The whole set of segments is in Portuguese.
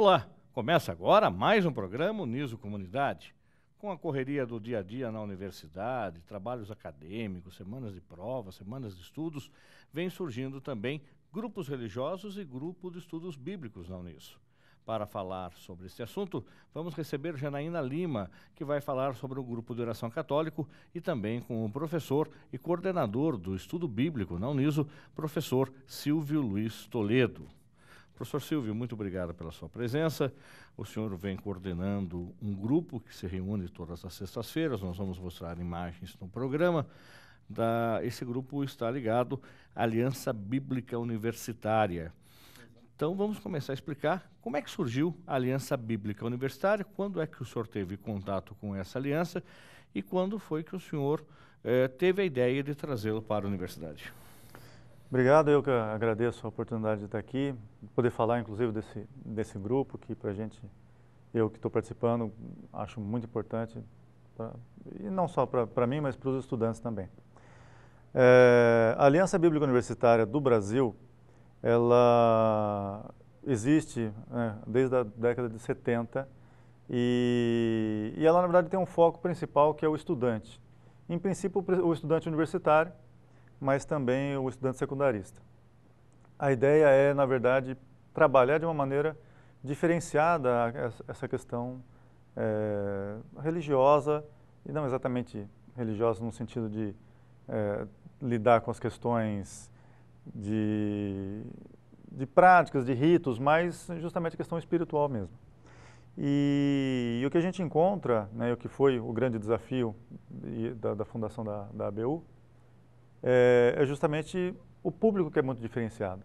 Olá, começa agora mais um programa Uniso Comunidade. Com a correria do dia a dia na universidade, trabalhos acadêmicos, semanas de provas, semanas de estudos, vem surgindo também grupos religiosos e grupo de estudos bíblicos na Uniso. Para falar sobre este assunto, vamos receber Janaína Lima, que vai falar sobre o grupo de oração católico e também com o professor e coordenador do estudo bíblico na Uniso, professor Silvio Luiz Toledo. Professor Silvio, muito obrigado pela sua presença. O senhor vem coordenando um grupo que se reúne todas as sextas-feiras, nós vamos mostrar imagens no programa. Esse grupo está ligado à Aliança Bíblica Universitária. Então vamos começar a explicar como é que surgiu a Aliança Bíblica Universitária, quando é que o senhor teve contato com essa aliança e quando foi que o senhor teve a ideia de trazê-lo para a universidade. Obrigado, eu que agradeço a oportunidade de estar aqui, poder falar inclusive desse grupo que para a gente, eu que estou participando, acho muito importante, e não só para mim, mas para os estudantes também. A Aliança Bíblica Universitária do Brasil, ela existe desde a década de 70 e ela na verdade tem um foco principal que é o estudante. Em princípio o estudante universitário, mas também o estudante secundarista. A ideia é, na verdade, trabalhar de uma maneira diferenciada essa questão religiosa, e não exatamente religiosa no sentido de lidar com as questões de práticas, de ritos, mas justamente a questão espiritual mesmo. E o que a gente encontra, o que foi o grande desafio da fundação da ABU, é justamente o público que é muito diferenciado.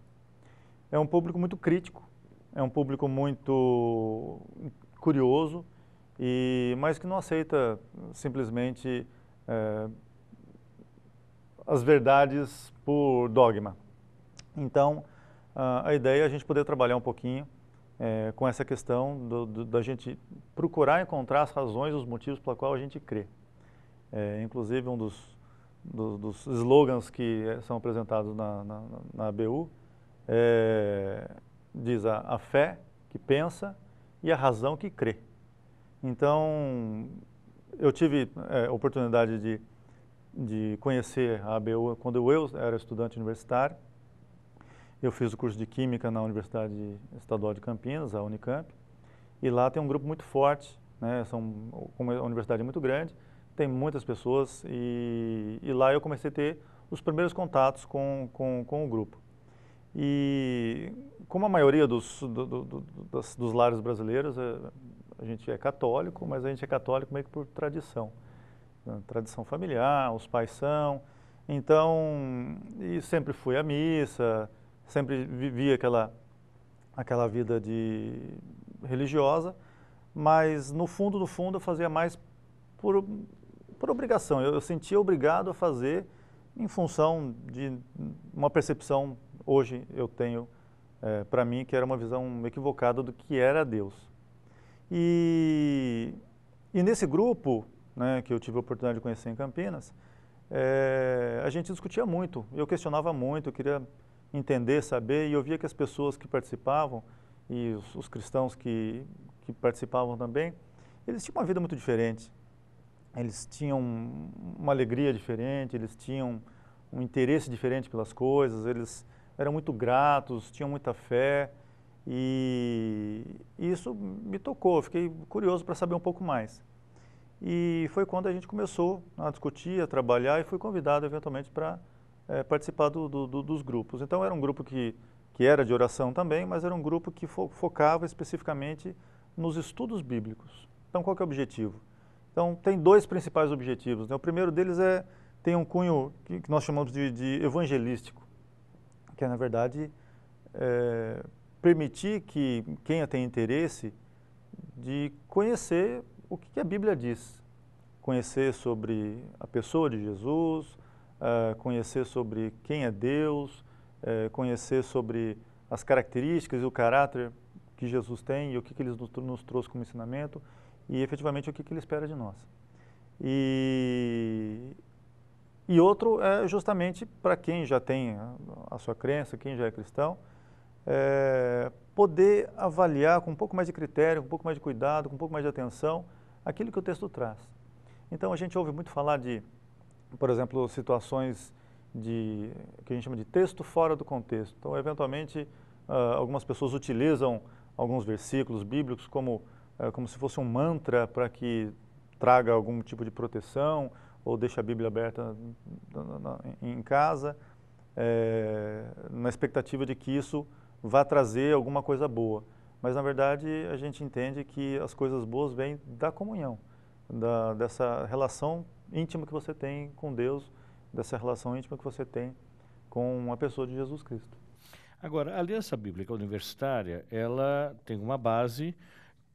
É um público muito crítico, é um público muito curioso, mas que não aceita simplesmente as verdades por dogma. Então, a ideia é a gente poder trabalhar um pouquinho com essa questão da gente procurar encontrar as razões, os motivos pela qual a gente crê. Inclusive, um dos slogans que são apresentados na ABU diz a fé que pensa e a razão que crê. Então, eu tive a oportunidade de conhecer a ABU quando eu era estudante universitário. Eu fiz o curso de Química na Universidade Estadual de Campinas, a Unicamp, e lá tem um grupo muito forte, como é uma universidade muito grande, tem muitas pessoas e lá eu comecei a ter os primeiros contatos com o grupo. E como a maioria dos lares brasileiros, a gente é católico, mas a gente é católico meio que por tradição. Tradição familiar, os pais são. Então, e sempre fui à missa, sempre vivi aquela vida religiosa, mas no fundo eu fazia mais por obrigação. Eu sentia obrigado a fazer em função de uma percepção, hoje eu tenho para mim, que era uma visão equivocada do que era Deus. E nesse grupo, que eu tive a oportunidade de conhecer em Campinas, a gente discutia muito, eu questionava muito, eu queria entender, saber, e eu via que as pessoas que participavam, e os cristãos que participavam também, eles tinham uma vida muito diferente. Eles tinham uma alegria diferente, eles tinham um interesse diferente pelas coisas, eles eram muito gratos, tinham muita fé e isso me tocou, eu fiquei curioso para saber um pouco mais. E foi quando a gente começou a discutir, a trabalhar e fui convidado eventualmente para participar dos grupos. Então era um grupo que era de oração também, mas era um grupo que focava especificamente nos estudos bíblicos. Então qual que é o objetivo? Então, tem dois principais objetivos. O primeiro deles tem um cunho que nós chamamos de evangelístico, que é, na verdade, permitir que quem tem interesse de conhecer o que a Bíblia diz. Conhecer sobre a pessoa de Jesus, conhecer sobre quem é Deus, conhecer sobre as características e o caráter que Jesus tem e o que Ele nos trouxe como ensinamento, e efetivamente o que Ele espera de nós. E outro é justamente para quem já tem a sua crença, quem já é cristão, poder avaliar com um pouco mais de critério, com um pouco mais de cuidado, com um pouco mais de atenção, aquilo que o texto traz. Então a gente ouve muito falar de, por exemplo, situações que a gente chama de texto fora do contexto. Então, eventualmente, algumas pessoas utilizam alguns versículos bíblicos como se fosse um mantra para que traga algum tipo de proteção, ou deixe a Bíblia aberta em casa, na expectativa de que isso vá trazer alguma coisa boa. Mas, na verdade, a gente entende que as coisas boas vêm da comunhão, dessa relação íntima que você tem com Deus, dessa relação íntima que você tem com a pessoa de Jesus Cristo. Agora, a Aliança Bíblica Universitária, ela tem uma base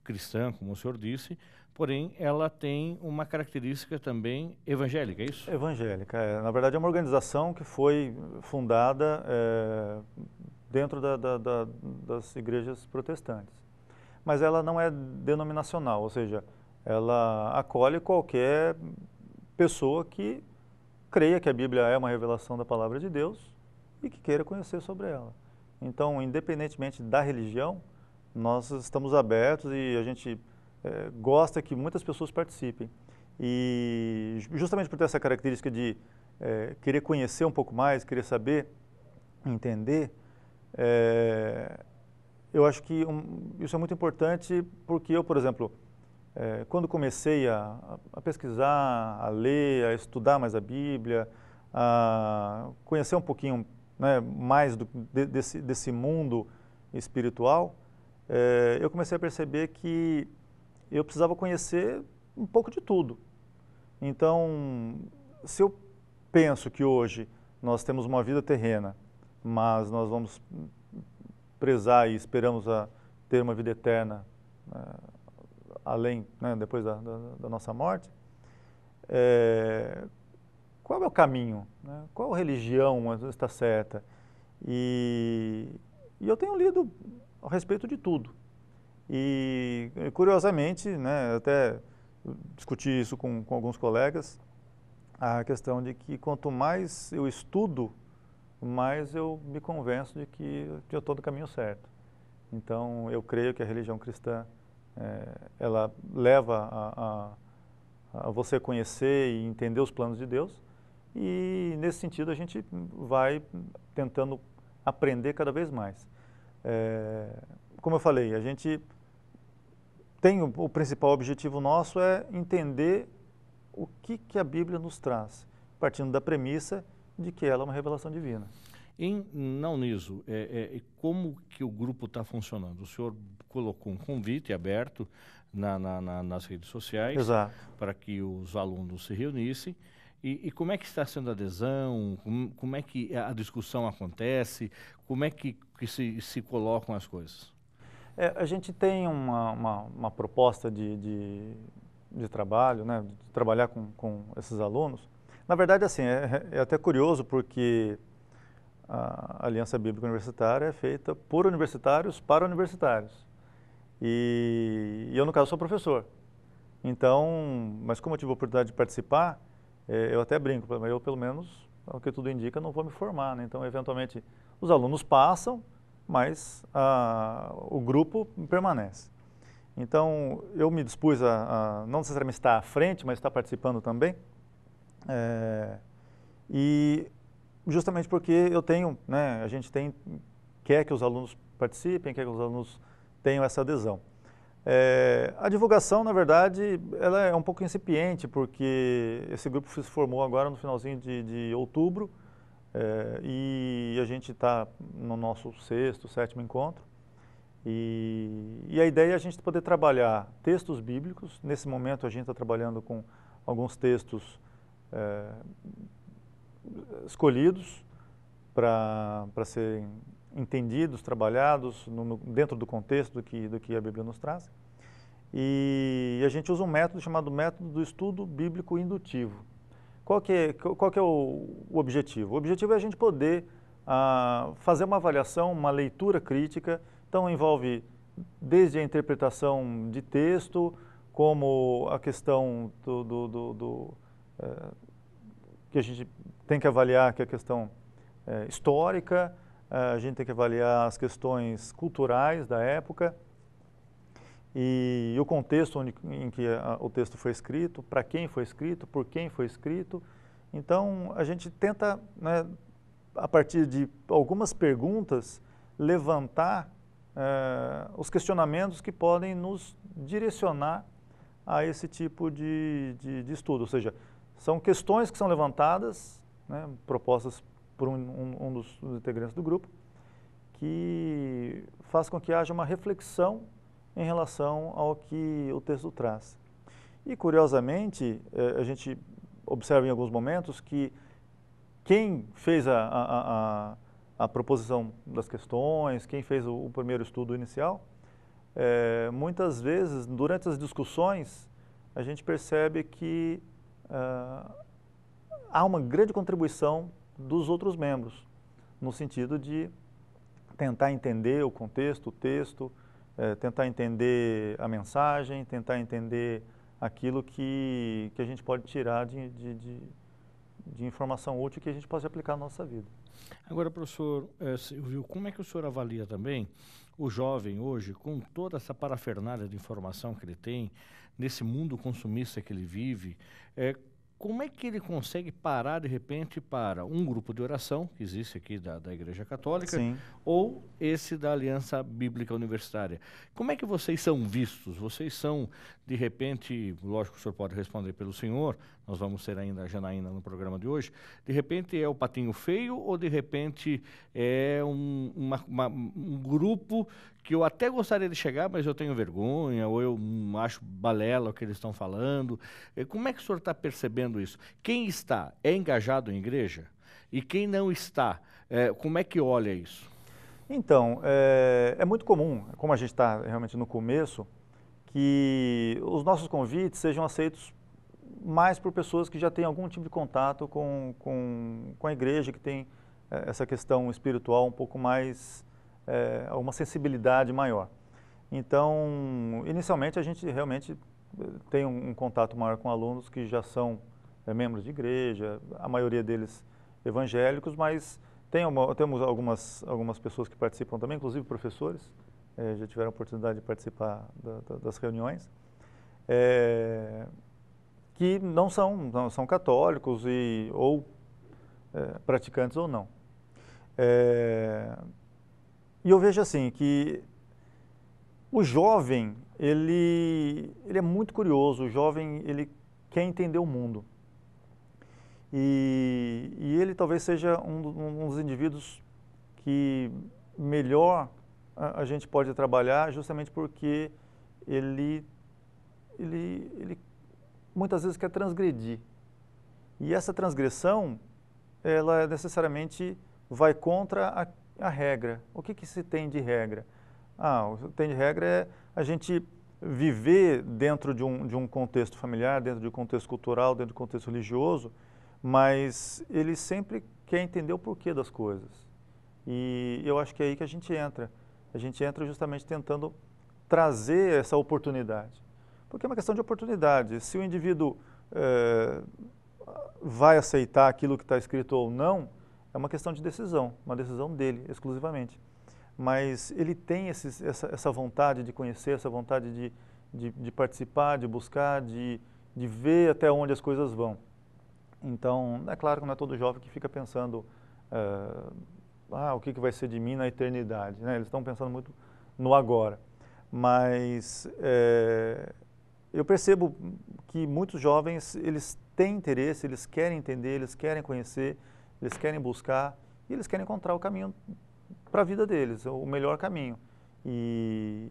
cristã, como o senhor disse, porém ela tem uma característica também evangélica, é isso? Evangélica, na verdade é uma organização que foi fundada dentro das igrejas protestantes. Mas ela não é denominacional, ou seja, ela acolhe qualquer pessoa que creia que a Bíblia é uma revelação da palavra de Deus e que queira conhecer sobre ela. Então, independentemente da religião, nós estamos abertos e a gente gosta que muitas pessoas participem. E justamente por ter essa característica de querer conhecer um pouco mais, querer saber, entender, eu acho que isso é muito importante porque eu, por exemplo, quando comecei a pesquisar, a ler, a estudar mais a Bíblia, a conhecer um pouquinho, né, mais desse mundo espiritual, eu comecei a perceber que eu precisava conhecer um pouco de tudo. Então, se eu penso que hoje nós temos uma vida terrena, mas nós vamos prezar e esperamos ter uma vida eterna além, né, depois da nossa morte, qual é o caminho? Né? Qual religião está certa? E eu tenho lido a respeito de tudo. E, curiosamente, né, até discuti isso com alguns colegas, a questão de que quanto mais eu estudo, mais eu me convenço de que eu estou no caminho certo. Então, eu creio que a religião cristã, ela leva a você conhecer e entender os planos de Deus, e nesse sentido a gente vai tentando aprender cada vez mais. Como eu falei, a gente tem o principal objetivo nosso é entender o que a Bíblia nos traz, partindo da premissa de que ela é uma revelação divina. Na Uniso, como que o grupo está funcionando? O senhor colocou um convite aberto nas redes sociais. Exato. Para que os alunos se reunissem. E como é que está sendo a adesão? Como é que a discussão acontece? Como é que se colocam as coisas? A gente tem uma proposta de trabalho, né, de trabalhar com esses alunos. Na verdade, assim, é até curioso porque a Aliança Bíblica Universitária é feita por universitários para universitários. E eu, no caso, sou professor. Então, mas como eu tive a oportunidade de participar, eu até brinco, mas eu, pelo menos, ao que tudo indica, não vou me formar, né? Então, eventualmente, os alunos passam, mas o grupo permanece. Então, eu me dispus a não necessariamente estar à frente, mas estar participando também. E justamente porque eu tenho, né, a gente quer que os alunos participem, quer que os alunos tenham essa adesão. A divulgação, na verdade, ela é um pouco incipiente, porque esse grupo se formou agora no finalzinho de outubro, e a gente está no nosso 6º, 7º encontro. E a ideia é a gente poder trabalhar textos bíblicos. Nesse momento a gente está trabalhando com alguns textos escolhidos para serem entendidos, trabalhados dentro do contexto do que a Bíblia nos traz. E a gente usa um método chamado método do estudo bíblico indutivo. Qual que é o objetivo? O objetivo é a gente poder fazer uma avaliação, uma leitura crítica. Então envolve desde a interpretação de texto, como a questão que a gente tem que avaliar, que é a questão histórica, a gente tem que avaliar as questões culturais da época e o contexto em que o texto foi escrito, para quem foi escrito, por quem foi escrito. Então, a gente tenta, né, a partir de algumas perguntas, levantar os questionamentos que podem nos direcionar a esse tipo de estudo. Ou seja, são questões que são levantadas, né, propostas por um dos integrantes do grupo, que faz com que haja uma reflexão em relação ao que o texto traz. E, curiosamente, a gente observa em alguns momentos que quem fez a proposição das questões, quem fez o primeiro estudo inicial, muitas vezes, durante as discussões, a gente percebe que há uma grande contribuição dos outros membros, no sentido de tentar entender o contexto, o texto, tentar entender a mensagem, tentar entender aquilo que a gente pode tirar de informação útil que a gente possa aplicar na nossa vida. Agora, professor Silvio, como é que o senhor avalia também o jovem hoje, com toda essa parafernália de informação que ele tem, nesse mundo consumista que ele vive, como é que ele consegue parar, de repente, para um grupo de oração, que existe aqui da Igreja Católica, Sim. ou esse da Aliança Bíblica Universitária? Como é que vocês são vistos? Vocês são, de repente, lógico que o senhor pode responder pelo senhor, nós vamos ser ainda a Janaína no programa de hoje, de repente é o patinho feio ou de repente é um grupo que eu até gostaria de chegar, mas eu tenho vergonha, ou eu acho balela o que eles estão falando? Como é que o senhor está percebendo isso? Quem está é engajado em igreja? E quem não está, como é que olha isso? Então, é muito comum, como a gente está realmente no começo, que os nossos convites sejam aceitos mais por pessoas que já têm algum tipo de contato com a igreja, que tem essa questão espiritual um pouco mais, uma sensibilidade maior. Então, inicialmente a gente realmente tem um contato maior com alunos que já são membros de igreja, a maioria deles evangélicos, mas temos algumas pessoas que participam também, inclusive professores, já tiveram a oportunidade de participar das reuniões, que não são católicos ou praticantes ou não. E eu vejo assim que o jovem, ele é muito curioso, o jovem ele quer entender o mundo. E ele talvez seja um dos indivíduos que melhor a gente pode trabalhar, justamente porque ele muitas vezes quer transgredir. E essa transgressão, ela necessariamente vai contra a regra. O que se tem de regra? O que tem de regra é a gente viver dentro de um contexto familiar, dentro de um contexto cultural, dentro de um contexto religioso, mas ele sempre quer entender o porquê das coisas. E eu acho que é aí que a gente entra. A gente entra justamente tentando trazer essa oportunidade. Porque é uma questão de oportunidade. Se o indivíduo vai aceitar aquilo que está escrito ou não, é uma questão de decisão, uma decisão dele, exclusivamente. Mas ele tem essa vontade de conhecer, essa vontade de participar, de buscar, de ver até onde as coisas vão. Então, é claro que não é todo jovem que fica pensando o que vai ser de mim na eternidade, né? Eles estão pensando muito no agora. Mas eu percebo que muitos jovens, eles têm interesse, eles querem entender, eles querem conhecer, eles querem buscar e eles querem encontrar o caminho para a vida deles, o melhor caminho. E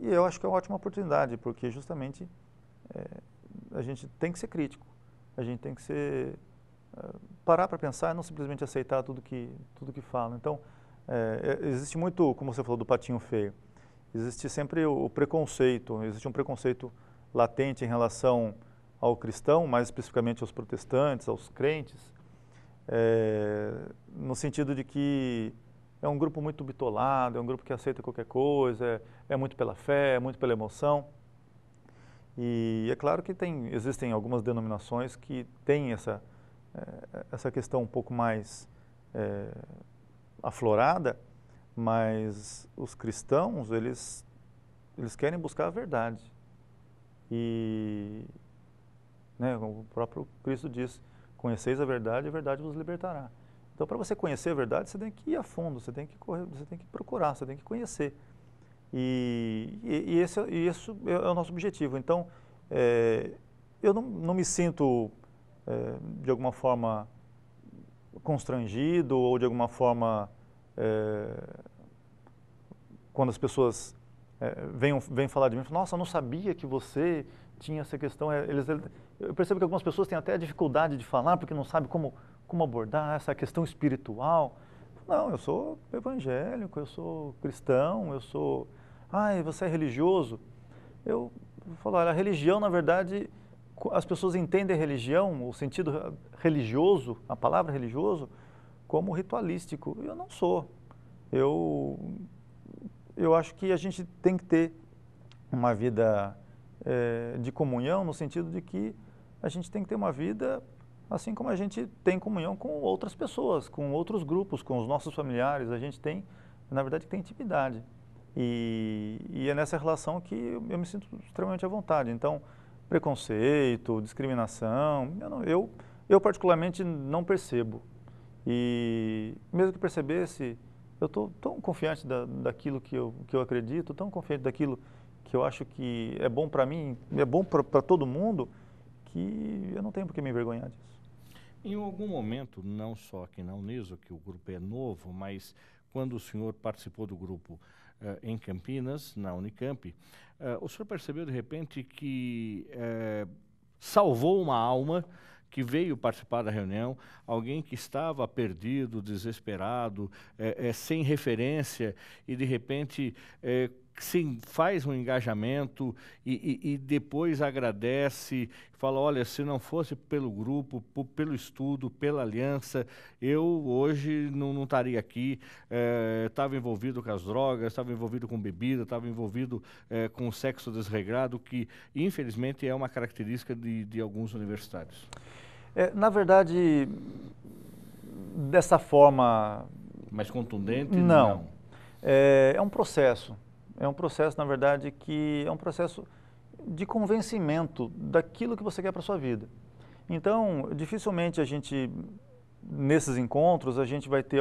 eu acho que é uma ótima oportunidade, porque justamente a gente tem que ser crítico, a gente tem que parar para pensar e não simplesmente aceitar tudo que falam. Então, existe muito, como você falou, do patinho feio. Existe sempre o preconceito, existe um preconceito latente em relação ao cristão, mais especificamente aos protestantes, aos crentes, no sentido de que é um grupo muito bitolado, é um grupo que aceita qualquer coisa, é muito pela fé, é muito pela emoção. E é claro que existem algumas denominações que têm essa questão um pouco mais aflorada, mas os cristãos, eles querem buscar a verdade. E, né, o próprio Cristo diz, conheceis a verdade vos libertará. Então, para você conhecer a verdade, você tem que ir a fundo, você tem que correr, você tem que procurar, você tem que conhecer. E esse é o nosso objetivo. Então, eu não me sinto, de alguma forma, constrangido ou, de alguma forma, quando as pessoas vêm falar de mim, nossa, eu não sabia que você tinha essa questão. Eu percebo que algumas pessoas têm até dificuldade de falar porque não sabem como abordar essa questão espiritual. Não, eu sou evangélico, eu sou cristão, você é religioso? Eu falo, olha, a religião, na verdade, as pessoas entendem a religião, o sentido religioso, a palavra religioso, como ritualístico. Eu não sou. Eu acho que a gente tem que ter uma vida de comunhão, no sentido de que a gente tem que ter uma vida assim como a gente tem comunhão com outras pessoas, com outros grupos, com os nossos familiares. A gente tem, na verdade, tem intimidade. E é nessa relação que eu me sinto extremamente à vontade. Então, preconceito, discriminação, eu particularmente não percebo. E mesmo que percebesse, eu estou tão confiante daquilo que eu acredito, tão confiante daquilo que eu acho que é bom para mim, é bom para todo mundo, que eu não tenho por que me envergonhar disso. Em algum momento, não só aqui na Uniso, que o grupo é novo, mas quando o senhor participou do grupo em Campinas, na Unicamp, o senhor percebeu de repente que salvou uma alma que veio participar da reunião, alguém que estava perdido, desesperado, sem referência, e de repente sim, faz um engajamento e depois agradece, fala, olha, se não fosse pelo grupo, pelo estudo, pela aliança, eu hoje não estaria aqui, estava envolvido com as drogas, estava envolvido com bebida, estava envolvido com o sexo desregrado, que infelizmente é uma característica de alguns universitários. Na verdade, dessa forma... Mais contundente? Não. É um processo. É um processo, na verdade, que é um processo de convencimento daquilo que você quer para a sua vida. Então, dificilmente a gente, nesses encontros, a gente vai ter...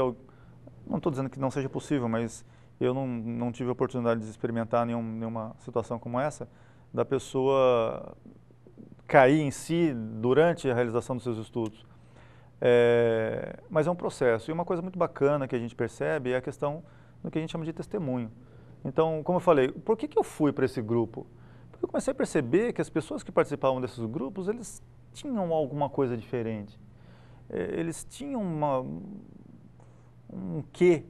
Não estou dizendo que não seja possível, mas eu não tive a oportunidade de experimentar nenhuma situação como essa, da pessoa cair em si durante a realização dos seus estudos. Mas é um processo. E uma coisa muito bacana que a gente percebe é a questão do que a gente chama de testemunho. Então, como eu falei, por que eu fui para esse grupo? Porque eu comecei a perceber que as pessoas que participavam desses grupos, eles tinham alguma coisa diferente. Eles tinham um quê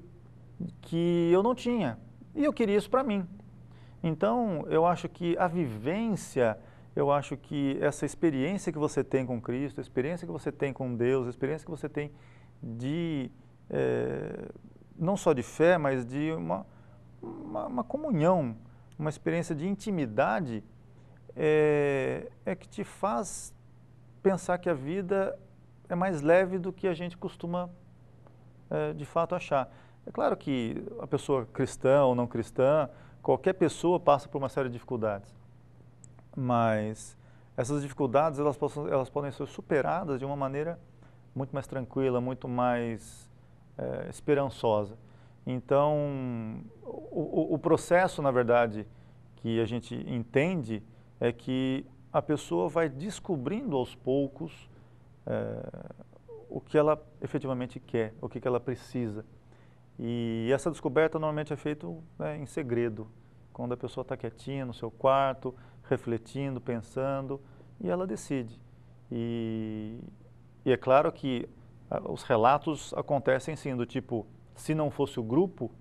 que eu não tinha. E eu queria isso para mim. Então, eu acho que a vivência, eu acho que essa experiência que você tem com Cristo, a experiência que você tem com Deus, a experiência que você tem de, não só de fé, mas de uma comunhão, uma experiência de intimidade, é que te faz pensar que a vida é mais leve do que a gente costuma, de fato, achar. É claro que a pessoa cristã ou não cristã, qualquer pessoa passa por uma série de dificuldades, mas essas dificuldades elas podem ser superadas de uma maneira muito mais tranquila, muito mais esperançosa. Então, o processo, na verdade, que a gente entende é que a pessoa vai descobrindo aos poucos o que ela efetivamente quer, o que ela precisa. E essa descoberta normalmente é feita em segredo, quando a pessoa está quietinha no seu quarto, refletindo, pensando, e ela decide. E é claro que os relatos acontecem sim, do tipo, se não fosse o grupo,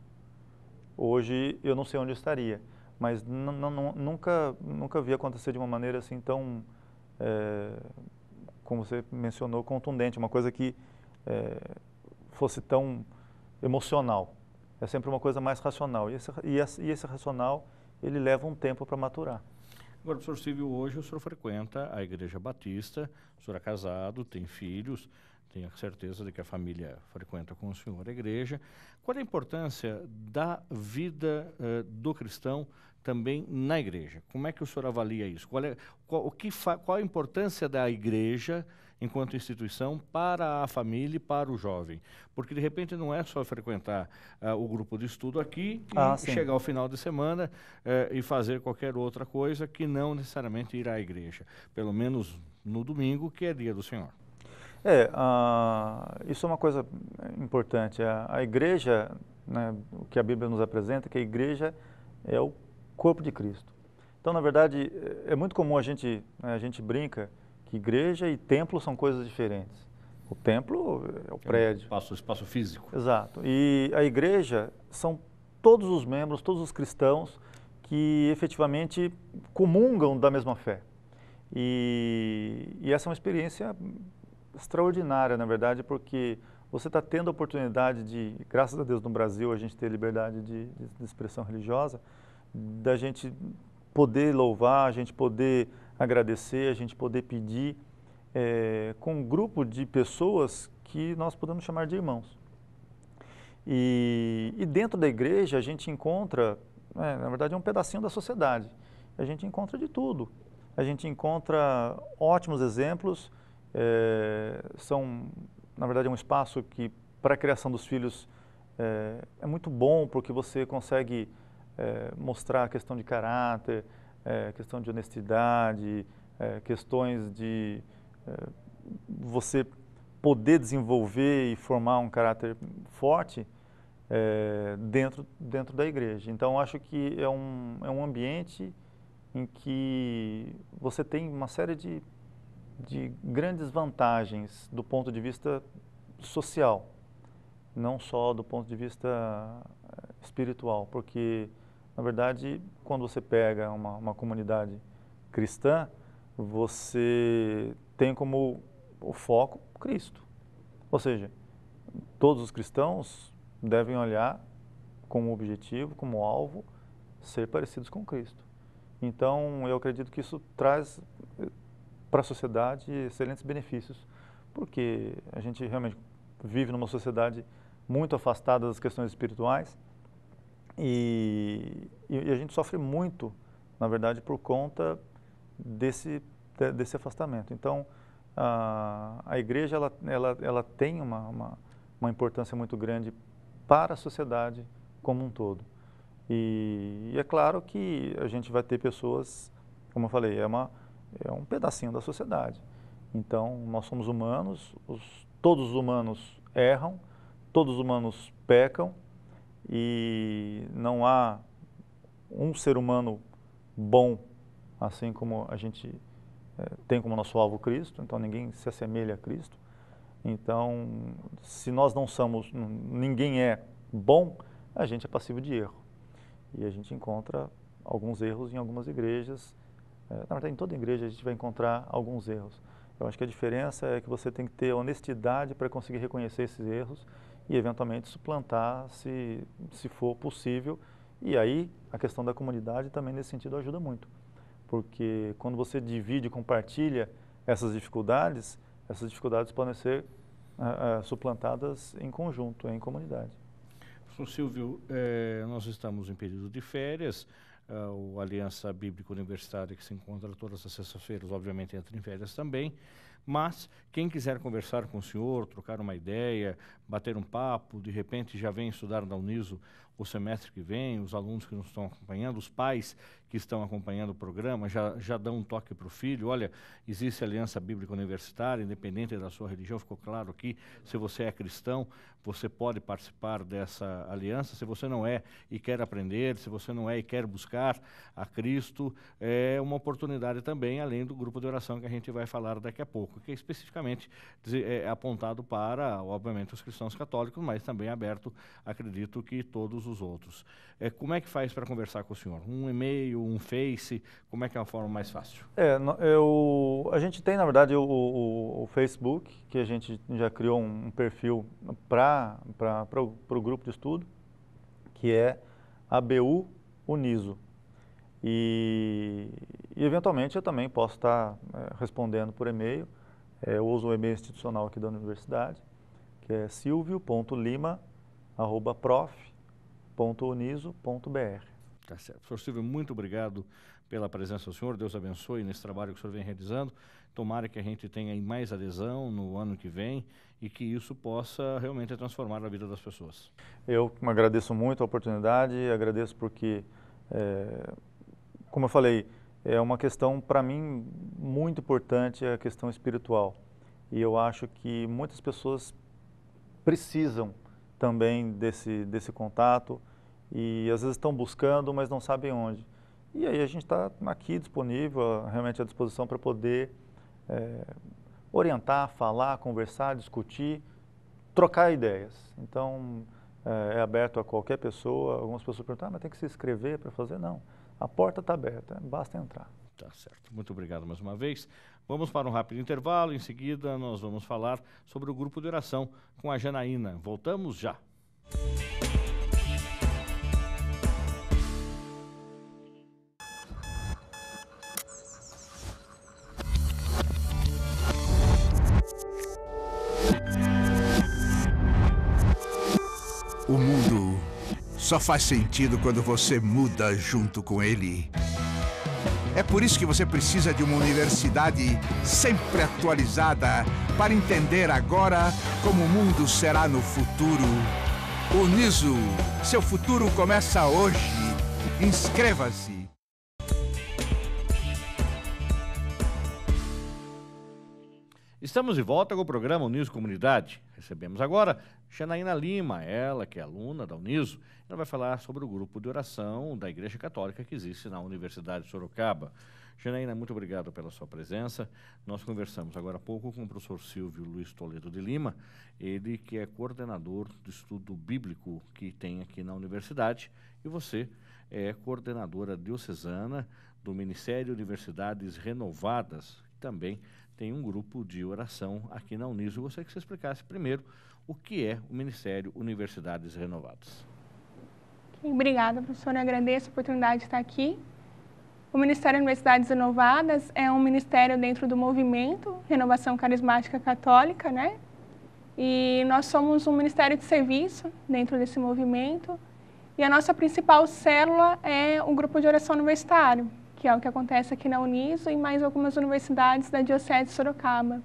hoje eu não sei onde eu estaria. Mas nunca vi acontecer de uma maneira assim tão, como você mencionou, contundente, uma coisa que fosse tão emocional. É sempre uma coisa mais racional. E esse racional, ele leva um tempo para maturar. Agora, professor Silvio, hoje o senhor frequenta a Igreja Batista, o senhor é casado, tem filhos, Tenho a certeza de que a família frequenta com o senhor a igreja. Qual é a importância da vida do cristão também na igreja? Como é que o senhor avalia isso? Qual a importância da igreja enquanto instituição para a família e para o jovem? Porque de repente não é só frequentar o grupo de estudo aqui e chegar ao final de semana e fazer qualquer outra coisa que não necessariamente ir à igreja, pelo menos no domingo, que é dia do Senhor. Isso é uma coisa importante. A igreja, né, o que a Bíblia nos apresenta, que a igreja é o corpo de Cristo. Então, na verdade, é muito comum a gente brinca que igreja e templo são coisas diferentes. O templo é o prédio. Espaço físico. Exato. E a igreja são todos os membros, todos os cristãos que efetivamente comungam da mesma fé. E essa é uma experiência extraordinária, na verdade, porque você está tendo a oportunidade de, graças a Deus no Brasil, a gente ter liberdade de expressão religiosa, da gente poder louvar, a gente poder agradecer, a gente poder pedir com um grupo de pessoas que nós podemos chamar de irmãos. E dentro da igreja a gente encontra, na verdade é um pedacinho da sociedade, a gente encontra de tudo. A gente encontra ótimos exemplos, na verdade é um espaço que para a criação dos filhos é muito bom, porque você consegue mostrar a questão de caráter, questão de honestidade, questões de você poder desenvolver e formar um caráter forte dentro da igreja. Então, acho que é um ambiente em que você tem uma série de grandes vantagens do ponto de vista social, não só do ponto de vista espiritual, porque, na verdade, quando você pega uma comunidade cristã, você tem como o foco Cristo. Ou seja, todos os cristãos devem olhar como objetivo, como alvo, ser parecidos com Cristo. Então, eu acredito que isso traz para a sociedade excelentes benefícios, porque a gente realmente vive numa sociedade muito afastada das questões espirituais e a gente sofre muito, na verdade, por conta desse afastamento. Então, a igreja ela tem uma importância muito grande para a sociedade como um todo. E é claro que a gente vai ter pessoas, como eu falei, é um pedacinho da sociedade. Então, nós somos humanos, todos os humanos erram, todos os humanos pecam e não há um ser humano bom, assim como a gente tem como nosso alvo Cristo, então ninguém se assemelha a Cristo. Então, se nós não somos, ninguém é bom, a gente é passivo de erro. E a gente encontra alguns erros em algumas igrejas. Na verdade, em toda igreja a gente vai encontrar alguns erros. Eu acho que a diferença é que você tem que ter honestidade para conseguir reconhecer esses erros e, eventualmente, suplantar se for possível. E aí, a questão da comunidade também, nesse sentido, ajuda muito. Porque quando você divide e compartilha essas dificuldades podem ser suplantadas em conjunto, em comunidade. Sr. Silvio, nós estamos em período de férias, o Aliança Bíblica Universitária, que se encontra todas as sextas-feiras, obviamente entra em férias também, mas quem quiser conversar com o senhor, trocar uma ideia, bater um papo, de repente já vem estudar na Uniso o semestre que vem, os alunos que nos estão acompanhando, os pais que estão acompanhando o programa, já dão um toque para o filho, olha, existe a Aliança Bíblica Universitária, independente da sua religião, ficou claro aqui, se você é cristão, você pode participar dessa aliança, se você não é e quer aprender, se você não é e quer buscar a Cristo, é uma oportunidade também, além do grupo de oração que a gente vai falar daqui a pouco, que é especificamente apontado para, obviamente, os cristãos católicos, mas também aberto, acredito que todos os outros. Como é que faz para conversar com o senhor? Um e-mail, um Face, como é que é a forma mais fácil? A gente tem, na verdade, o Facebook, que a gente já criou um perfil para o grupo de estudo, que é ABU Uniso. E eventualmente eu também posso estar respondendo por e-mail Eu uso o e-mail institucional aqui da universidade, que é silvio.lima@prof.uniso.br. Tá certo. Professor Silvio, muito obrigado pela presença do senhor. Deus abençoe nesse trabalho que o senhor vem realizando. Tomara que a gente tenha mais adesão no ano que vem e que isso possa realmente transformar a vida das pessoas. Eu agradeço muito a oportunidade, agradeço porque, como eu falei, é uma questão para mim muito importante, a questão espiritual. E eu acho que muitas pessoas precisam também desse contato e às vezes estão buscando, mas não sabem onde. E aí a gente está aqui disponível, realmente à disposição para poder orientar, falar, conversar, discutir, trocar ideias. Então, é aberto a qualquer pessoa. Algumas pessoas perguntam, mas tem que se inscrever para fazer? Não, a porta está aberta, basta entrar. Tá certo. Muito obrigado mais uma vez. Vamos para um rápido intervalo. Em seguida, nós vamos falar sobre o grupo de oração com a Janaína. Voltamos já. O mundo só faz sentido quando você muda junto com ele. É por isso que você precisa de uma universidade sempre atualizada para entender agora como o mundo será no futuro. Uniso, seu futuro começa hoje. Inscreva-se. Estamos de volta com o programa Uniso Comunidade. Recebemos agora Janaína Lima, ela que é aluna da Uniso. Ela vai falar sobre o grupo de oração da Igreja Católica que existe na Universidade de Sorocaba. Janaína, muito obrigado pela sua presença. Nós conversamos agora há pouco com o professor Silvio Luiz Toledo de Lima, ele que é coordenador do estudo bíblico que tem aqui na universidade, e você é coordenadora diocesana do Ministério Universidades Renovadas, que também tem um grupo de oração aqui na Uniso. Eu gostaria que você explicasse primeiro o que é o Ministério Universidades Renovadas. Obrigada, professora. Eu agradeço a oportunidade de estar aqui. O Ministério Universidades Renovadas é um ministério dentro do movimento Renovação Carismática Católica, né? E nós somos um ministério de serviço dentro desse movimento. E a nossa principal célula é o grupo de oração universitário, que é o que acontece aqui na Uniso e mais algumas universidades da Diocese de Sorocaba.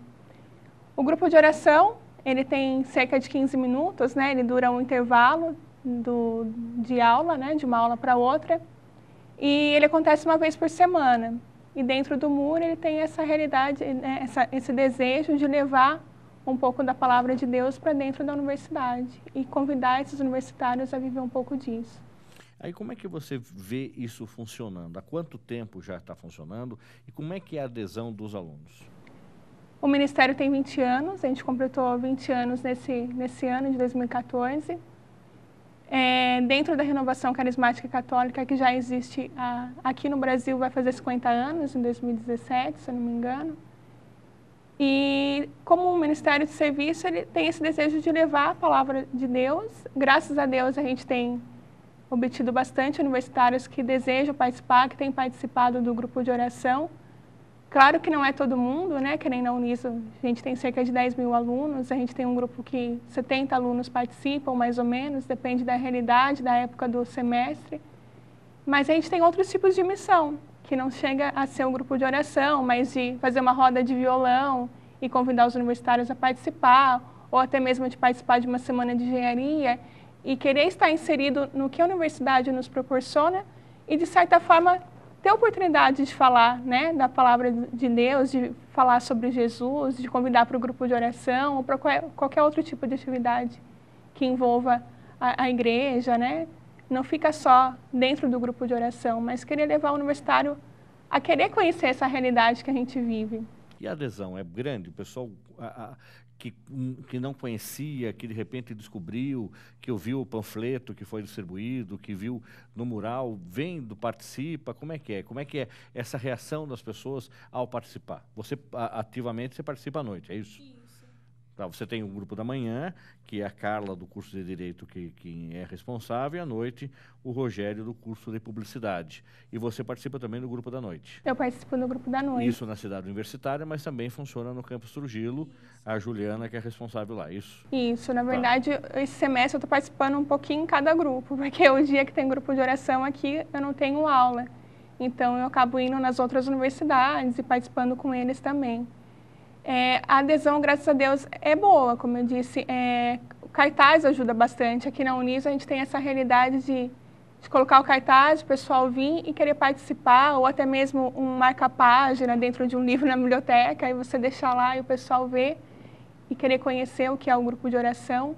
O grupo de oração, ele tem cerca de 15 minutos, né? Ele dura um intervalo de aula, né? De uma aula para outra. E ele acontece uma vez por semana. E dentro do muro ele tem essa realidade, né? esse desejo de levar um pouco da palavra de Deus para dentro da universidade e convidar esses universitários a viver um pouco disso. Aí como é que você vê isso funcionando? Há quanto tempo já está funcionando e como é que é a adesão dos alunos? O Ministério tem 20 anos, a gente completou 20 anos nesse ano de 2014. Dentro da Renovação Carismática Católica, que já existe aqui no Brasil, vai fazer 50 anos, em 2017, se eu não me engano. E como um Ministério de Serviço, ele tem esse desejo de levar a palavra de Deus. Graças a Deus, a gente tem obtido bastante universitários que desejam participar, que têm participado do grupo de oração. Claro que não é todo mundo, né? Que nem na Uniso, a gente tem cerca de 10 mil alunos, a gente tem um grupo que 70 alunos participam, mais ou menos, depende da realidade, da época do semestre. Mas a gente tem outros tipos de missão, que não chega a ser um grupo de oração, mas de fazer uma roda de violão e convidar os universitários a participar, ou até mesmo de participar de uma semana de engenharia, e querer estar inserido no que a universidade nos proporciona e, de certa forma, ter a oportunidade de falar, né, da palavra de Deus, de falar sobre Jesus, de convidar para o grupo de oração ou para qualquer outro tipo de atividade que envolva a igreja, né? Não fica só dentro do grupo de oração, mas querer levar o universitário a querer conhecer essa realidade que a gente vive. E a adesão é grande? O pessoal que não conhecia, que de repente descobriu, que ouviu o panfleto que foi distribuído, que viu no mural, participa, como é que é? Como é que é essa reação das pessoas ao participar? Você, ativamente, você participa à noite, é isso? Isso. Tá, você tem o grupo da manhã, que é a Carla do curso de Direito que é responsável, e à noite o Rogério do curso de Publicidade. E você participa também do grupo da noite. Eu participo do grupo da noite. Isso na cidade universitária, mas também funciona no campus Trujillo, a Juliana que é responsável lá, isso? Isso, na verdade, esse semestre eu estou participando um pouquinho em cada grupo, porque o dia que tem grupo de oração aqui, eu não tenho aula. Então, eu acabo indo nas outras universidades e participando com eles também. A adesão, graças a Deus, é boa, como eu disse. O cartaz ajuda bastante. Aqui na Unis a gente tem essa realidade de colocar o cartaz, o pessoal vir e querer participar, ou até mesmo um marca-página dentro de um livro na biblioteca, e você deixar lá e o pessoal ver e querer conhecer o que é o grupo de oração.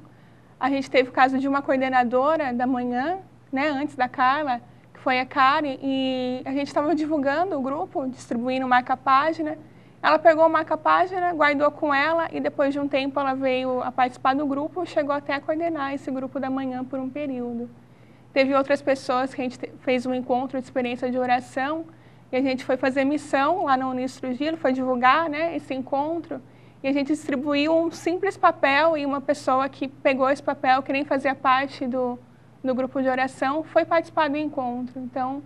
A gente teve o caso de uma coordenadora da manhã, né, antes da Carla, que foi a Karen, e a gente estava divulgando o grupo, distribuindo marca-página. Ela pegou a marca-página, guardou com ela e depois de um tempo ela veio a participar do grupo, chegou até a coordenar esse grupo da manhã por um período. Teve outras pessoas que a gente fez um encontro de experiência de oração e a gente foi fazer missão lá na Unis Trujillo, foi divulgar, né, esse encontro e a gente distribuiu um simples papel e uma pessoa que pegou esse papel, que nem fazia parte do grupo de oração, foi participar do encontro. Então,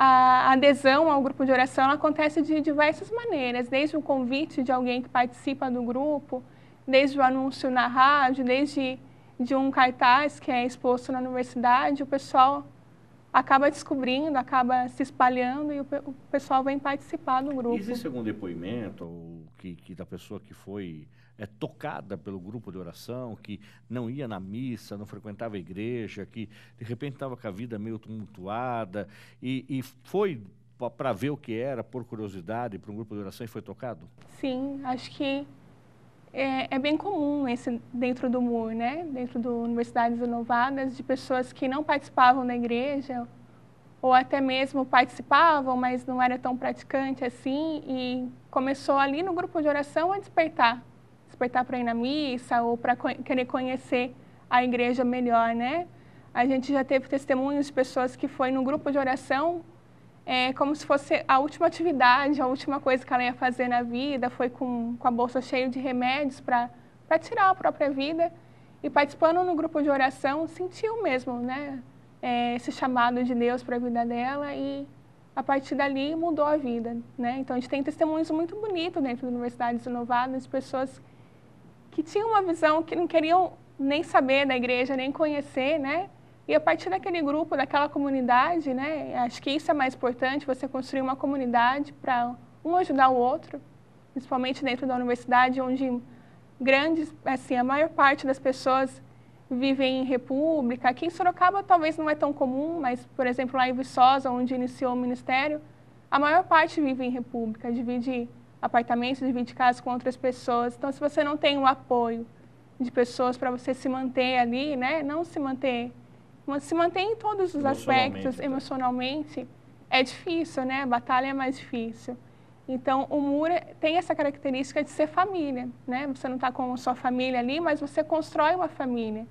a adesão ao grupo de oração ela acontece de diversas maneiras, desde o convite de alguém que participa do grupo, desde o anúncio na rádio, desde de um cartaz que é exposto na universidade, o pessoal acaba descobrindo, acaba se espalhando e o pessoal vem participar do grupo. Existe algum depoimento que da pessoa que foi tocada pelo grupo de oração, que não ia na missa, não frequentava a igreja, que de repente estava com a vida meio tumultuada e foi para ver o que era, por curiosidade, para um grupo de oração e foi tocado? Sim, acho que é bem comum dentro do MUR, né? Dentro do Universidades Inovadas, de pessoas que não participavam da igreja ou até mesmo participavam, mas não era tão praticante assim e começou ali no grupo de oração a despertar para ir na missa ou para querer conhecer a igreja melhor, né? A gente já teve testemunhos de pessoas que foi no grupo de oração como se fosse a última atividade, a última coisa que ela ia fazer na vida, foi com a bolsa cheia de remédios para tirar a própria vida e participando no grupo de oração sentiu mesmo, né? Esse chamado de Deus para a vida dela e a partir dali mudou a vida, né? Então a gente tem testemunhos muito bonitos dentro das Universidades Inovadas de pessoas que tinham uma visão que não queriam nem saber da igreja, nem conhecer, né? E a partir daquele grupo, daquela comunidade, né? Acho que isso é mais importante, você construir uma comunidade para um ajudar o outro, principalmente dentro da universidade, onde a maior parte das pessoas vivem em república. Aqui em Sorocaba talvez não é tão comum, mas, por exemplo, lá em Viçosa, onde iniciou o ministério, a maior parte vive em república, divide apartamentos, divide casa com outras pessoas. Então, se você não tem o apoio de pessoas para você se manter ali, né? Não se manter, mas se manter em todos os aspectos, emocionalmente, é difícil, né? A batalha é mais difícil. Então, o MUR tem essa característica de ser família, né? Você não está com a sua família ali, mas você constrói uma família.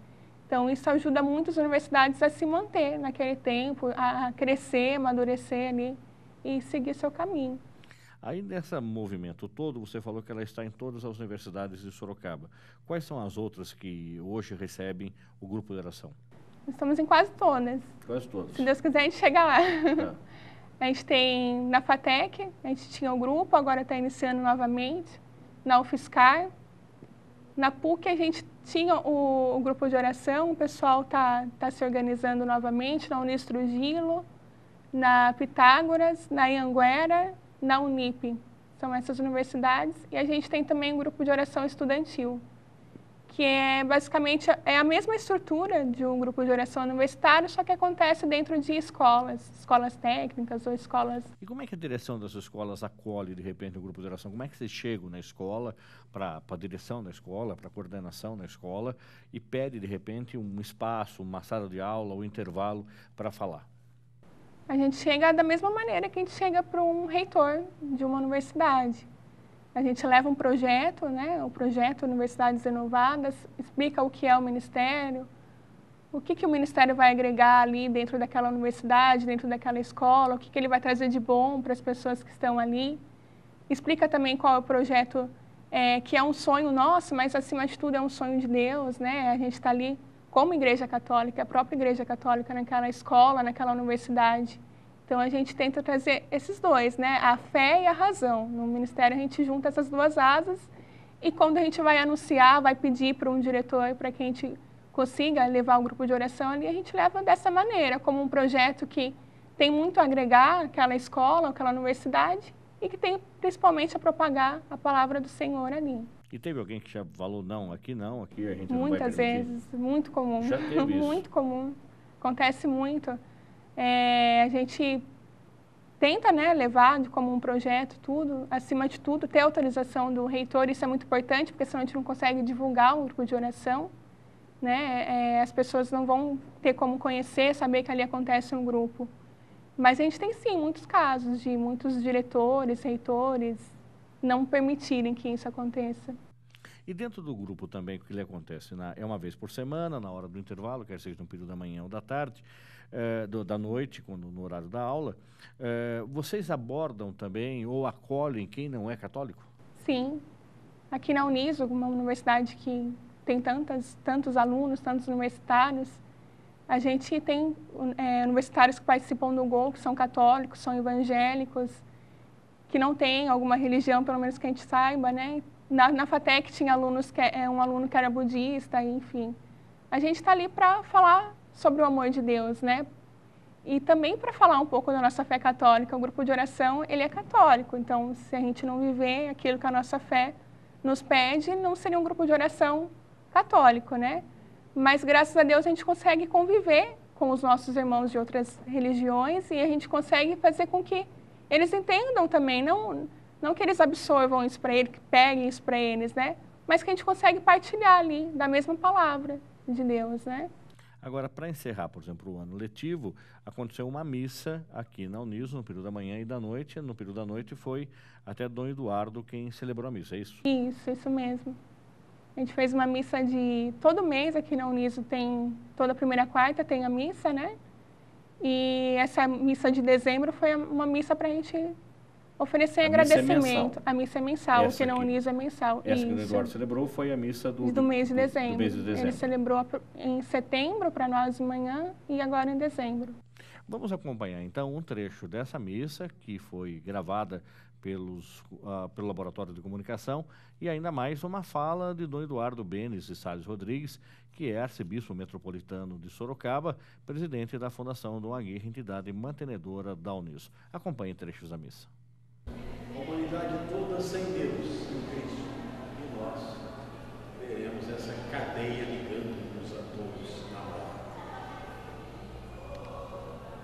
Então, isso ajuda muito as universidades a se manter naquele tempo, a crescer, amadurecer ali e seguir seu caminho. Aí, nesse movimento todo, você falou que ela está em todas as universidades de Sorocaba. Quais são as outras que hoje recebem o grupo de oração? Estamos em quase todas. Quase todas. Se Deus quiser, a gente chega lá. Tá. A gente tem na FATEC, a gente tinha o grupo, agora está iniciando novamente. Na UFSCar. Na PUC, a gente tinha o grupo de oração, o pessoal está se organizando novamente. Na Unis Trujillo, na Pitágoras, na Anhanguera, na Unip. São essas universidades. E a gente tem também um grupo de oração estudantil, que basicamente a mesma estrutura de um grupo de oração universitário, só que acontece dentro de escolas técnicas ou escolas... E como é que a direção das escolas acolhe, de repente, o grupo de oração? Como é que vocês chegam na escola, para a direção da escola, para a coordenação da escola, e pede, de repente, um espaço, uma sala de aula, um intervalo para falar? A gente chega da mesma maneira que a gente chega para um reitor de uma universidade. A gente leva um projeto, né, o projeto Universidades Inovadas, explica o que é o Ministério, o que o Ministério vai agregar ali dentro daquela universidade, dentro daquela escola, o que ele vai trazer de bom para as pessoas que estão ali. Explica também qual é o projeto que é um sonho nosso, mas acima de tudo é um sonho de Deus, né? A gente está ali como igreja católica, a própria igreja católica naquela escola, naquela universidade. Então a gente tenta trazer esses dois, né? A fé e a razão. No ministério a gente junta essas duas asas e quando a gente vai anunciar, vai pedir para um diretor para que a gente consiga levar o grupo de oração ali, a gente leva dessa maneira, como um projeto que tem muito a agregar àquela escola, àquela universidade e que tem principalmente a propagar a palavra do Senhor ali. E teve alguém que já falou, não, aqui a gente não vai Muitas permitir? vezes, muito comum. Já teve isso? Muito comum. Acontece muito. A gente tenta, né, levar como um projeto tudo, acima de tudo, ter autorização do reitor, isso é muito importante, porque senão a gente não consegue divulgar o grupo de oração, né? As pessoas não vão ter como conhecer, saber que ali acontece um grupo. Mas a gente tem, sim, muitos casos de muitos diretores, reitores, não permitirem que isso aconteça. E dentro do grupo também, o que lhe acontece? É uma vez por semana, na hora do intervalo, quer seja no período da manhã ou da tarde, da noite, no horário da aula, vocês abordam também ou acolhem quem não é católico? Sim. Aqui na Uniso, uma universidade que tem tantos alunos, tantos universitários, a gente tem universitários que participam do GOL, que são católicos, são evangélicos, que não têm alguma religião, pelo menos que a gente saiba, né? Na FATEC tinha alunos um aluno que era budista, enfim. A gente está ali para falar sobre o amor de Deus, né? E também para falar um pouco da nossa fé católica. O grupo de oração, ele é católico, então se a gente não viver aquilo que a nossa fé nos pede, não seria um grupo de oração católico, né? Mas graças a Deus a gente consegue conviver com os nossos irmãos de outras religiões e a gente consegue fazer com que eles entendam também, não que eles absorvam isso para eles, que peguem isso para eles, né? Mas que a gente consegue partilhar ali da mesma palavra de Deus, né? Agora, para encerrar, por exemplo, o ano letivo, aconteceu uma missa aqui na Uniso, no período da manhã e da noite. No período da noite foi até Dom Eduardo quem celebrou a missa, é isso? Isso mesmo. A gente fez uma missa todo mês aqui na Uniso, toda primeira quarta tem a missa, né? E essa missa de dezembro foi uma missa para a gente oferecer agradecimento. A missa é mensal, aqui na Uniso é mensal. Essa que o Eduardo celebrou foi a missa do mês de dezembro. Do mês de dezembro. Ele celebrou em setembro para nós de manhã e agora em dezembro. Vamos acompanhar então um trecho dessa missa que foi gravada pelo Laboratório de Comunicação e ainda mais uma fala de Dom Eduardo Benes de Salles Rodrigues, que é arcebispo metropolitano de Sorocaba, presidente da Fundação Dom Aguirre, entidade mantenedora da Uniso. Acompanhe trechos da missa. A humanidade toda sem Deus, em Cristo, e nós veremos essa cadeia ligando-nos a todos na morte.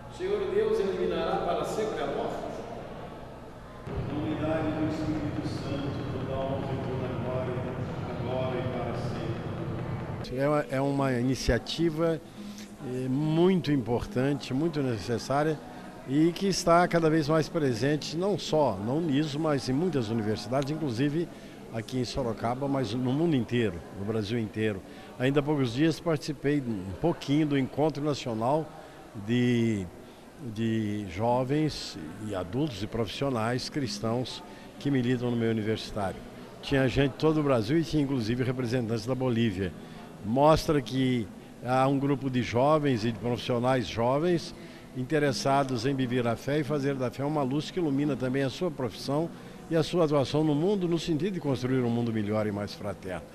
O Senhor Deus eliminará para sempre a morte. Na unidade do Espírito Santo, toda honra e toda glória, agora e para sempre. É uma iniciativa muito importante, muito necessária e que está cada vez mais presente, não só na Uniso, mas em muitas universidades, inclusive aqui em Sorocaba, mas no mundo inteiro, no Brasil inteiro. Ainda há poucos dias participei um pouquinho do Encontro Nacional de jovens e adultos e profissionais cristãos que militam no meio universitário. Tinha gente de todo o Brasil e tinha inclusive representantes da Bolívia. Mostra que há um grupo de jovens e de profissionais jovens interessados em viver a fé e fazer da fé uma luz que ilumina também a sua profissão e a sua atuação no mundo, no sentido de construir um mundo melhor e mais fraterno.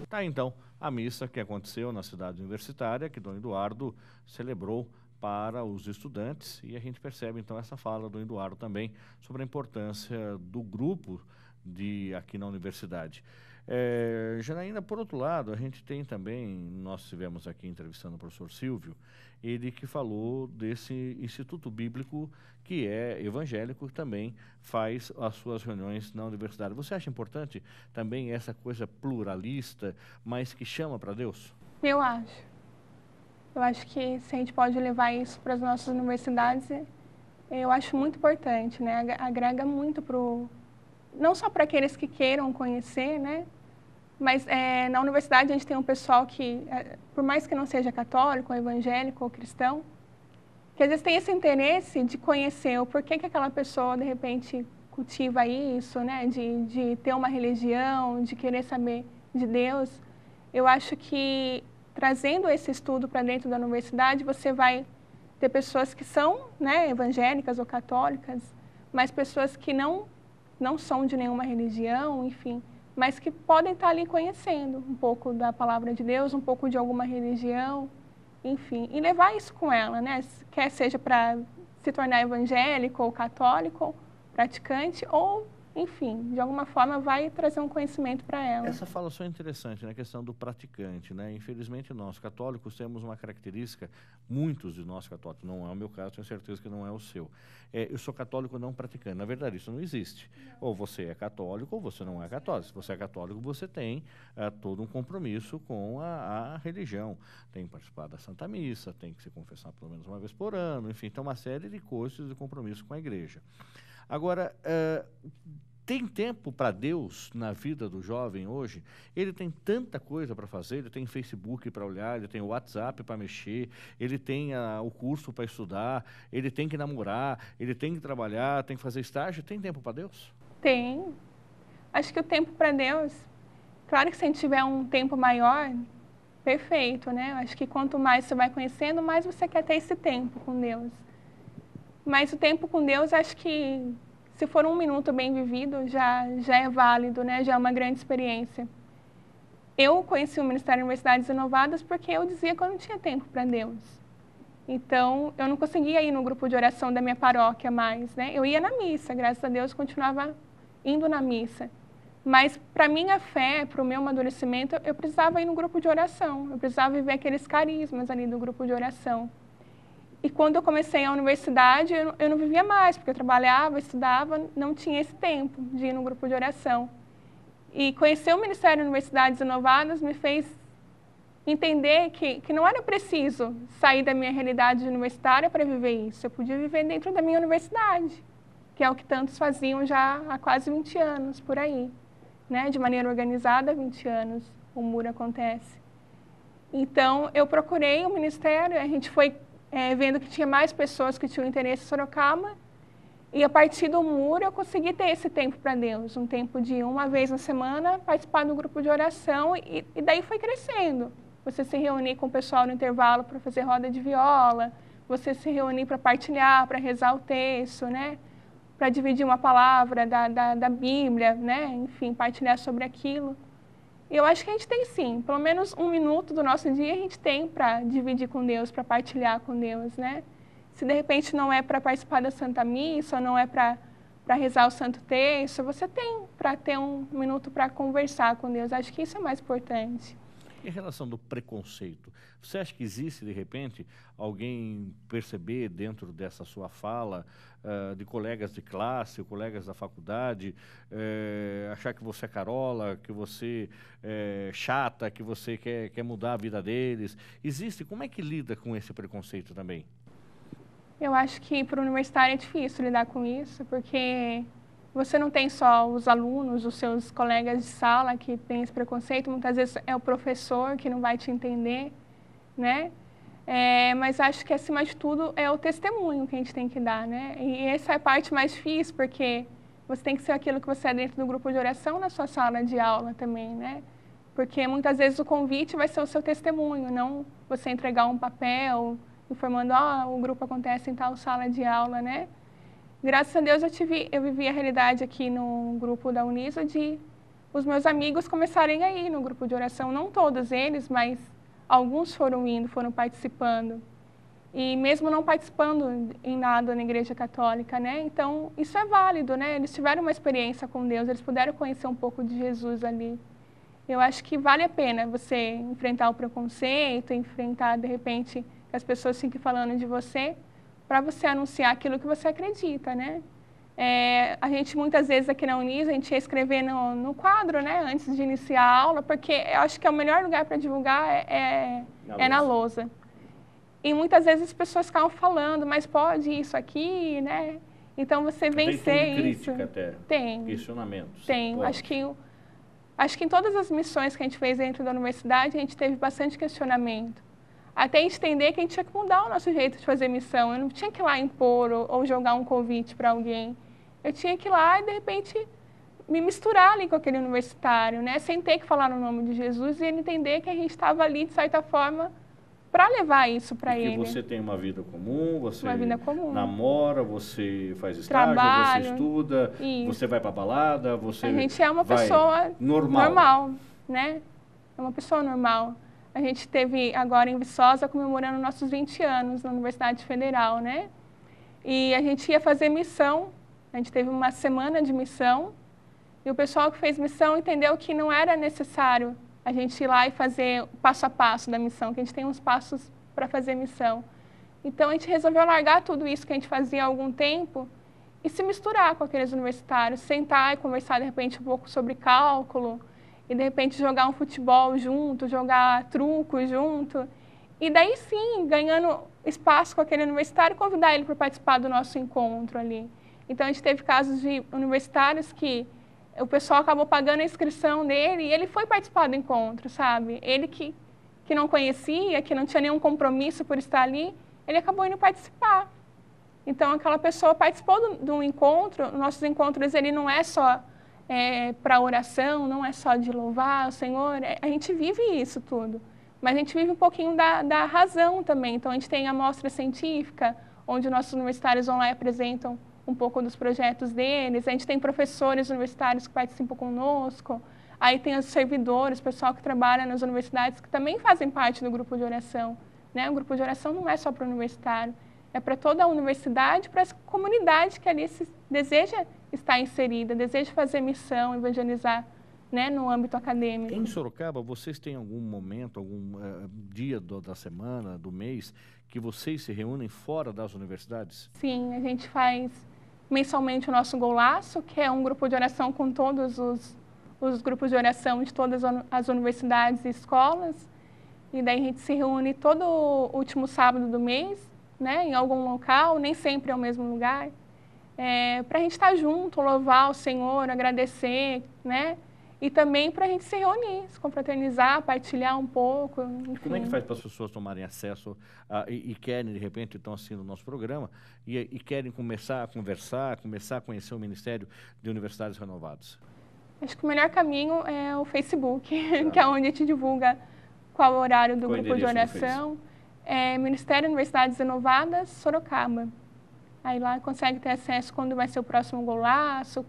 Tá, então, a missa que aconteceu na cidade universitária, que Dom Eduardo celebrou para os estudantes, e a gente percebe, então, essa fala do Eduardo também sobre a importância do grupo aqui na universidade. Janaína, por outro lado, a gente tem também, nós tivemos aqui entrevistando o professor Silvio, ele que falou desse Instituto Bíblico que é evangélico, que também faz as suas reuniões na universidade. Você acha importante também essa coisa pluralista, mas que chama para Deus? Eu acho. Eu acho que se a gente pode levar isso para as nossas universidades, eu acho muito importante, né? Agrega muito não só para aqueles que queiram conhecer, né? Mas na universidade a gente tem um pessoal que, por mais que não seja católico, ou evangélico, ou cristão, que às vezes tem esse interesse de conhecer o porquê que aquela pessoa, de repente, cultiva isso, né? De ter uma religião, de querer saber de Deus. Eu acho que, trazendo esse estudo para dentro da universidade, você vai ter pessoas que são, né, evangélicas ou católicas, mas pessoas que não são de nenhuma religião, enfim, mas que podem estar ali conhecendo um pouco da palavra de Deus, um pouco de alguma religião, enfim, e levar isso com ela, né? Quer seja para se tornar evangélico ou católico, praticante, ou, enfim, de alguma forma vai trazer um conhecimento para ela. Essa fala só é interessante, né? A questão do praticante, né? Infelizmente, nós católicos temos uma característica, muitos de nós católicos, não é o meu caso, tenho certeza que não é o seu. Eu sou católico não praticante. Na verdade, isso não existe. Não. Ou você é católico ou você não é católico. Se você é católico, você tem todo um compromisso com a religião. Tem que participar da Santa Missa, tem que se confessar pelo menos uma vez por ano, enfim, tem uma série de coisas de compromisso com a igreja. Agora, tem tempo para Deus na vida do jovem hoje? Ele tem tanta coisa para fazer, ele tem Facebook para olhar, ele tem o WhatsApp para mexer, ele tem o curso para estudar, ele tem que namorar, ele tem que trabalhar, tem que fazer estágio. Tem tempo para Deus? Tem. Acho que o tempo para Deus, claro que se a gente tiver um tempo maior, perfeito, né? Acho que quanto mais você vai conhecendo, mais você quer ter esse tempo com Deus. Mas o tempo com Deus, acho que se for 1 minuto bem vivido, já é válido, né? Já é uma grande experiência. Eu conheci o Ministério de Universidades Inovadas porque eu dizia que eu não tinha tempo para Deus. Então, eu não conseguia ir no grupo de oração da minha paróquia mais, né? Eu ia na missa, graças a Deus, continuava indo na missa. Mas, para a minha fé, para o meu amadurecimento, eu precisava ir no grupo de oração. Eu precisava viver aqueles carismas ali do grupo de oração. E quando eu comecei a universidade, eu não vivia mais, porque eu trabalhava, estudava, não tinha esse tempo de ir no grupo de oração. E conhecer o Ministério de Universidades Inovadas me fez entender que não era preciso sair da minha realidade universitária para viver isso. Eu podia viver dentro da minha universidade, que é o que tantos faziam já há quase 20 anos, por aí. Né? De maneira organizada, há 20 anos o MUR acontece. Então, eu procurei o Ministério, a gente foi vendo que tinha mais pessoas que tinham interesse em Sorocaba, e a partir do MUR eu consegui ter esse tempo para Deus, um tempo de 1 vez na semana, participar do grupo de oração, e daí foi crescendo. Você se reunir com o pessoal no intervalo para fazer roda de viola, você se reunir para partilhar, para rezar o texto, né? Para dividir uma palavra da Bíblia, né? Enfim, partilhar sobre aquilo. Eu acho que a gente tem sim, pelo menos 1 minuto do nosso dia a gente tem para dividir com Deus, para partilhar com Deus, né? Se de repente não é para participar da Santa Missa, ou não é para rezar o Santo Texto, você tem para ter 1 minuto para conversar com Deus. Acho que isso é mais importante. Em relação do preconceito, você acha que existe, de repente, alguém perceber dentro dessa sua fala, de colegas de classe, colegas da faculdade, achar que você é carola, que você é chata, que você quer mudar a vida deles? Existe? Como é que lida com esse preconceito também? Eu acho que para o universitário é difícil lidar com isso, porque você não tem só os alunos, os seus colegas de sala que têm esse preconceito, muitas vezes é o professor que não vai te entender, né? Mas acho que, acima de tudo, é o testemunho que a gente tem que dar, né? E essa é a parte mais difícil, porque você tem que ser aquilo que você é dentro do grupo de oração na sua sala de aula também, né? Porque muitas vezes o convite vai ser o seu testemunho, não você entregar um papel informando, o grupo acontece em tal sala de aula, né? Graças a Deus eu vivi a realidade aqui no grupo da Unisa de os meus amigos começarem a ir no grupo de oração, não todos eles, mas alguns foram indo, foram participando. E mesmo não participando em nada na Igreja Católica, né? Então, isso é válido, né? Eles tiveram uma experiência com Deus, eles puderam conhecer um pouco de Jesus ali. Eu acho que vale a pena você enfrentar o preconceito, enfrentar, de repente, que as pessoas fiquem falando de você, para você anunciar aquilo que você acredita, né? A gente, muitas vezes, aqui na Unisa, a gente ia escrever no quadro, né? Antes de iniciar a aula, porque eu acho que é o melhor lugar para divulgar é na lousa. E muitas vezes as pessoas ficavam falando, mas pode isso aqui, né? Então você vencer tem isso. Crítica até. Tem. Questionamentos. Tem. Acho que em todas as missões que a gente fez dentro da universidade, a gente teve bastante questionamento. Até a gente entender que a gente tinha que mudar o nosso jeito de fazer missão. Eu não tinha que ir lá impor ou jogar um convite para alguém. Eu tinha que ir lá e, de repente, me misturar ali com aquele universitário, né? Sem ter que falar no nome de Jesus e ele entender que a gente estava ali, de certa forma, para levar isso para ele. Porque você tem uma vida comum, você namora, você faz estágio, trabalho, você estuda, isso. Você vai para balada, você A gente é uma pessoa normal, né? É uma pessoa normal. A gente teve agora em Viçosa comemorando nossos 20 anos na Universidade Federal, né? E a gente ia fazer missão, a gente teve uma semana de missão e o pessoal que fez missão entendeu que não era necessário a gente ir lá e fazer passo a passo da missão, que a gente tem uns passos para fazer missão. Então, a gente resolveu largar tudo isso que a gente fazia há algum tempo e se misturar com aqueles universitários, sentar e conversar, de repente, um pouco sobre cálculo e, de repente, jogar um futebol junto, jogar truco junto. E daí, sim, ganhando espaço com aquele universitário, convidar ele para participar do nosso encontro ali. Então, a gente teve casos de universitários que o pessoal acabou pagando a inscrição dele e ele foi participar do encontro, sabe? Ele que não conhecia, que não tinha nenhum compromisso por estar ali, ele acabou indo participar. Então, aquela pessoa participou de um encontro. Nossos encontros, ele não é só para oração, não é só de louvar o Senhor. A gente vive isso tudo. Mas a gente vive um pouquinho da razão também. Então, a gente tem a mostra científica, onde nossos universitários vão lá e apresentam um pouco dos projetos deles. A gente tem professores universitários que participam conosco. Aí tem os servidores, o pessoal que trabalha nas universidades, que também fazem parte do grupo de oração, né? O grupo de oração não é só para o universitário, é para toda a universidade, para a comunidade que ali deseja estar inserida, deseja fazer missão, evangelizar, né, no âmbito acadêmico. Em Sorocaba, vocês têm algum momento, algum dia da semana, do mês, que vocês se reúnem fora das universidades? Sim, a gente faz mensalmente o nosso Golaço, que é um grupo de oração com todos os grupos de oração de todas as universidades e escolas. E daí a gente se reúne todo último sábado do mês, né, em algum local, nem sempre é o mesmo lugar, para a gente estar junto, louvar o Senhor, agradecer, né? E também para a gente se reunir, se confraternizar, partilhar um pouco, enfim. Como é que faz para as pessoas tomarem acesso e querem, de repente, estão assistindo o nosso programa e querem começar a conversar, começar a conhecer o Ministério de Universidades Renovadas? Acho que o melhor caminho é o Facebook, que é onde a gente divulga qual é o horário do grupo de oração. É Ministério de Universidades Renovadas, Sorocaba. Aí lá consegue ter acesso quando vai ser o próximo Golaço,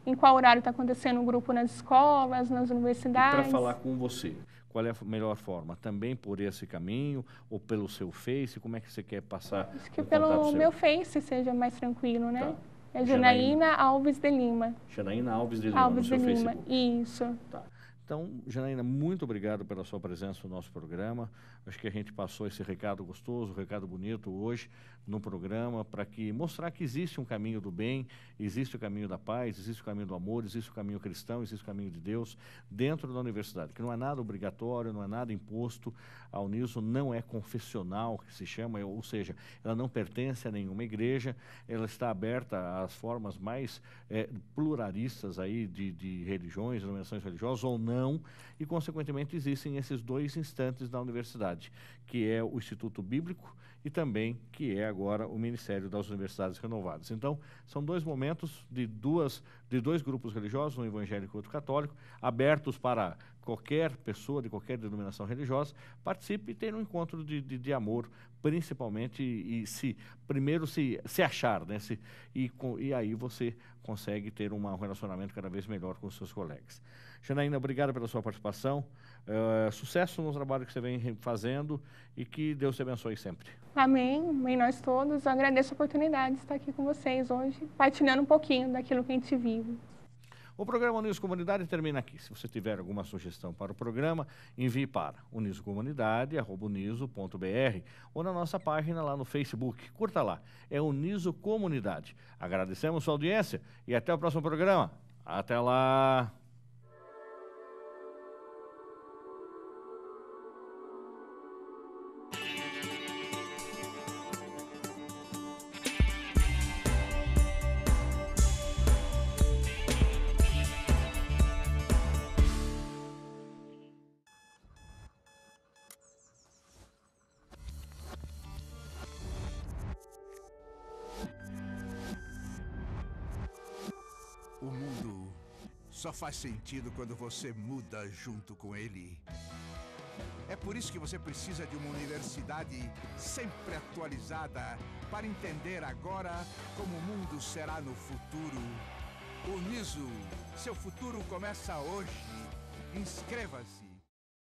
em qual horário está acontecendo o grupo nas escolas, nas universidades. Para falar com você, qual é a melhor forma? Também por esse caminho ou pelo seu Face? Como é que você quer passar? Acho que pelo meu Face seja mais tranquilo, né? Tá. É Janaína Alves de Lima. Janaína Alves de Lima, Alves no seu de Lima. Facebook. Isso. Tá. Então, Janaína, muito obrigado pela sua presença no nosso programa. Acho que a gente passou esse recado gostoso, um recado bonito hoje no programa, para mostrar que existe um caminho do bem, existe o caminho da paz, existe o caminho do amor, existe o caminho cristão, existe o caminho de Deus dentro da universidade, que não é nada obrigatório, não é nada imposto. A Uniso não é confessional, que se chama, ou seja, ela não pertence a nenhuma igreja, ela está aberta às formas mais pluralistas aí de religiões, denominações religiosas ou não, e consequentemente existem esses dois instantes da universidade, que é o Instituto Bíblico e também que é agora o Ministério das Universidades Renovadas. Então, são dois momentos de dois grupos religiosos, um evangélico e outro católico, abertos para qualquer pessoa de qualquer denominação religiosa, participe e tenha um encontro de amor, principalmente, e primeiro se achar, né? E aí você consegue ter um relacionamento cada vez melhor com os seus colegas. Janaína, obrigado pela sua participação, sucesso no trabalho que você vem fazendo e que Deus te abençoe sempre. Amém, amém nós todos. Eu agradeço a oportunidade de estar aqui com vocês hoje, partilhando um pouquinho daquilo que a gente vive. O programa Uniso Comunidade termina aqui. Se você tiver alguma sugestão para o programa, envie para unisocomunidade@uniso.br ou na nossa página lá no Facebook. Curta lá, é Uniso Comunidade. Agradecemos sua audiência e até o próximo programa. Até lá! O mundo só faz sentido quando você muda junto com ele. É por isso que você precisa de uma universidade sempre atualizada para entender agora como o mundo será no futuro. Uniso, seu futuro começa hoje. Inscreva-se!